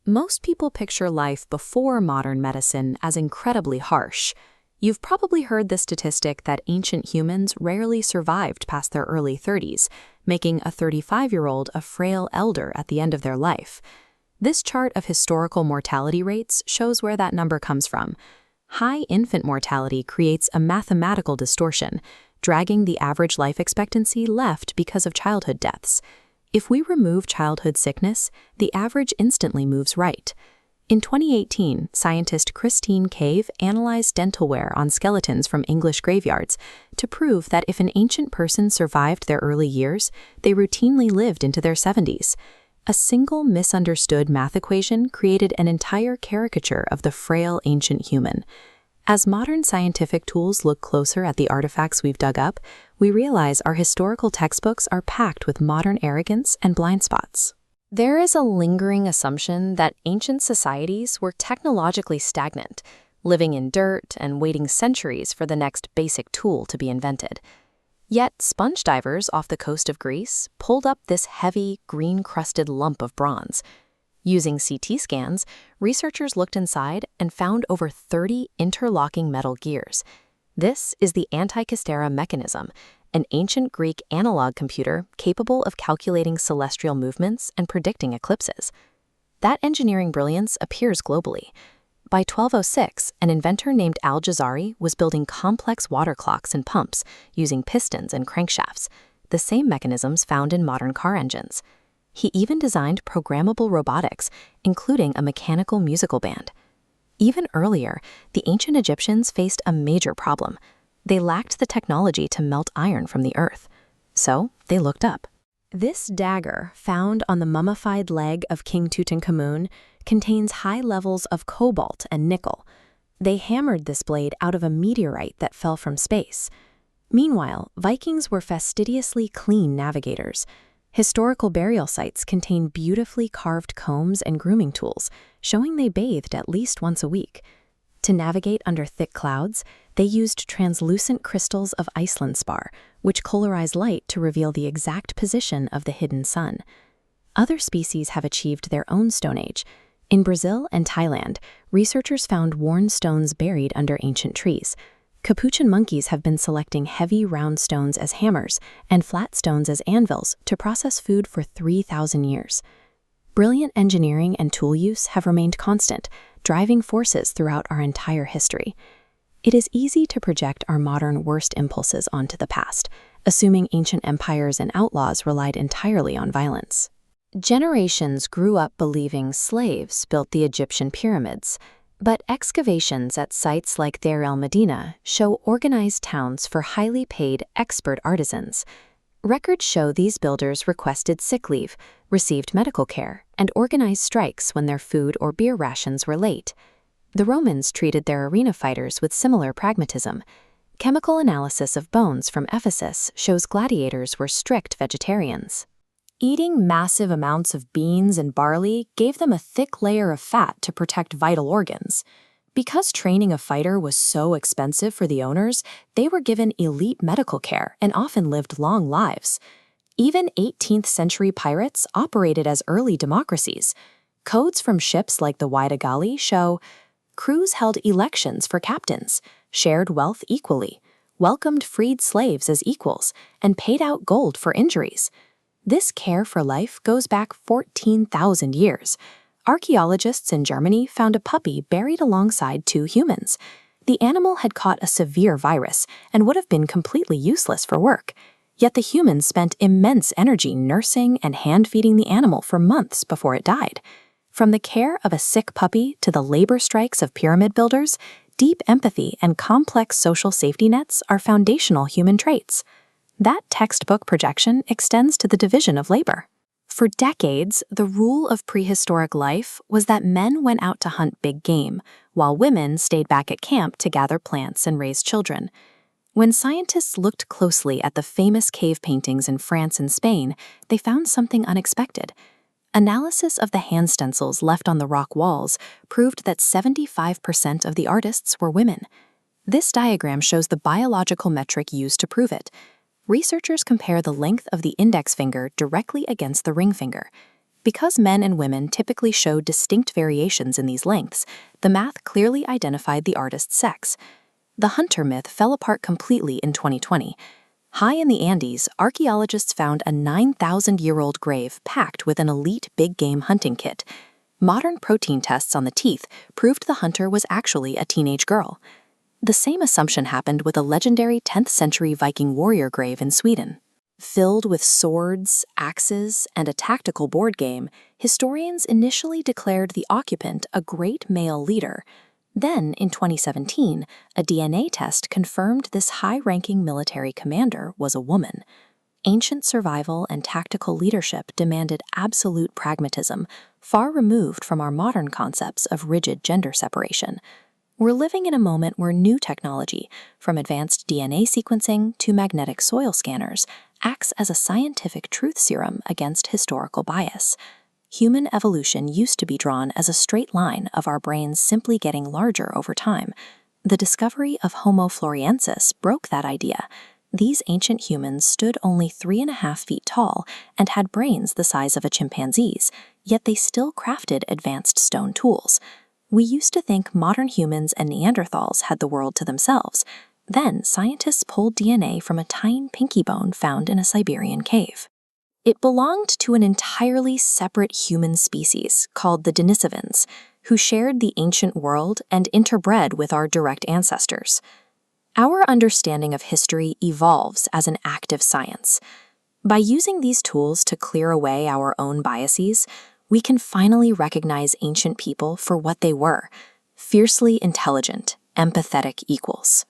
Most people picture life before modern medicine as incredibly harsh. You've probably heard the statistic that ancient humans rarely survived past their early 30s, making a 35-year-old a frail elder at the end of their life. This chart of historical mortality rates shows where that number comes from. High infant mortality creates a mathematical distortion, dragging the average life expectancy left because of childhood deaths. If we remove childhood sickness, the average instantly moves right. In 2018, scientist Christine Cave analyzed dentalware on skeletons from English graveyards to prove that if an ancient person survived their early years, they routinely lived into their 70s. A single misunderstood math equation created an entire caricature of the frail ancient human. As modern scientific tools look closer at the artifacts we've dug up, we realize our historical textbooks are packed with modern arrogance and blind spots. There is a lingering assumption that ancient societies were technologically stagnant, living in dirt and waiting centuries for the next basic tool to be invented. Yet sponge divers off the coast of Greece pulled up this heavy, green-crusted lump of bronze. Using CT scans, researchers looked inside and found over 30 interlocking metal gears. This is the Antikythera mechanism, an ancient Greek analog computer capable of calculating celestial movements and predicting eclipses. That engineering brilliance appears globally. By 1206, an inventor named Al-Jazari was building complex water clocks and pumps using pistons and crankshafts, the same mechanisms found in modern car engines. He even designed programmable robotics, including a mechanical musical band. Even earlier, the ancient Egyptians faced a major problem. They lacked the technology to melt iron from the earth. So they looked up. This dagger, found on the mummified leg of King Tutankhamun, contains high levels of cobalt and nickel. They hammered this blade out of a meteorite that fell from space. Meanwhile, Vikings were fastidiously clean navigators. Historical burial sites contain beautifully carved combs and grooming tools, showing they bathed at least once a week. To navigate under thick clouds, they used translucent crystals of Iceland spar, which polarize light to reveal the exact position of the hidden sun. Other species have achieved their own Stone Age. In Brazil and Thailand, researchers found worn stones buried under ancient trees. Capuchin monkeys have been selecting heavy round stones as hammers and flat stones as anvils to process food for 3,000 years. Brilliant engineering and tool use have remained constant, driving forces throughout our entire history. It is easy to project our modern worst impulses onto the past, assuming ancient empires and outlaws relied entirely on violence. Generations grew up believing slaves built the Egyptian pyramids, but excavations at sites like Deir el-Medina show organized towns for highly paid, expert artisans. Records show these builders requested sick leave, received medical care, and organized strikes when their food or beer rations were late. The Romans treated their arena fighters with similar pragmatism. Chemical analysis of bones from Ephesus shows gladiators were strict vegetarians. Eating massive amounts of beans and barley gave them a thick layer of fat to protect vital organs. Because training a fighter was so expensive for the owners, they were given elite medical care and often lived long lives. Even 18th century pirates operated as early democracies. Codes from ships like the Whydah Gali show crews held elections for captains, shared wealth equally, welcomed freed slaves as equals, and paid out gold for injuries. This care for life goes back 14,000 years. Archaeologists in Germany found a puppy buried alongside two humans. The animal had caught a severe virus and would have been completely useless for work. Yet the humans spent immense energy nursing and hand-feeding the animal for months before it died. From the care of a sick puppy to the labor strikes of pyramid builders, deep empathy and complex social safety nets are foundational human traits. That textbook projection extends to the division of labor. For decades, the rule of prehistoric life was that men went out to hunt big game, while women stayed back at camp to gather plants and raise children. When scientists looked closely at the famous cave paintings in France and Spain, they found something unexpected. Analysis of the hand stencils left on the rock walls proved that 75% of the artists were women. This diagram shows the biological metric used to prove it. Researchers compare the length of the index finger directly against the ring finger. Because men and women typically show distinct variations in these lengths, the math clearly identified the artist's sex. The hunter myth fell apart completely in 2020. High in the Andes, archaeologists found a 9,000-year-old grave packed with an elite big-game hunting kit. Modern protein tests on the teeth proved the hunter was actually a teenage girl. The same assumption happened with a legendary 10th-century Viking warrior grave in Sweden. Filled with swords, axes, and a tactical board game, historians initially declared the occupant a great male leader. Then, in 2017, a DNA test confirmed this high-ranking military commander was a woman. Ancient survival and tactical leadership demanded absolute pragmatism, far removed from our modern concepts of rigid gender separation. We're living in a moment where new technology, from advanced DNA sequencing to magnetic soil scanners, acts as a scientific truth serum against historical bias. Human evolution used to be drawn as a straight line of our brains simply getting larger over time. The discovery of Homo floresiensis broke that idea. These ancient humans stood only 3.5 feet tall and had brains the size of a chimpanzee's, yet they still crafted advanced stone tools. We used to think modern humans and Neanderthals had the world to themselves. Then, scientists pulled DNA from a tiny pinky bone found in a Siberian cave. It belonged to an entirely separate human species called the Denisovans, who shared the ancient world and interbred with our direct ancestors. Our understanding of history evolves as an active science. By using these tools to clear away our own biases, we can finally recognize ancient people for what they were: fiercely intelligent, empathetic equals.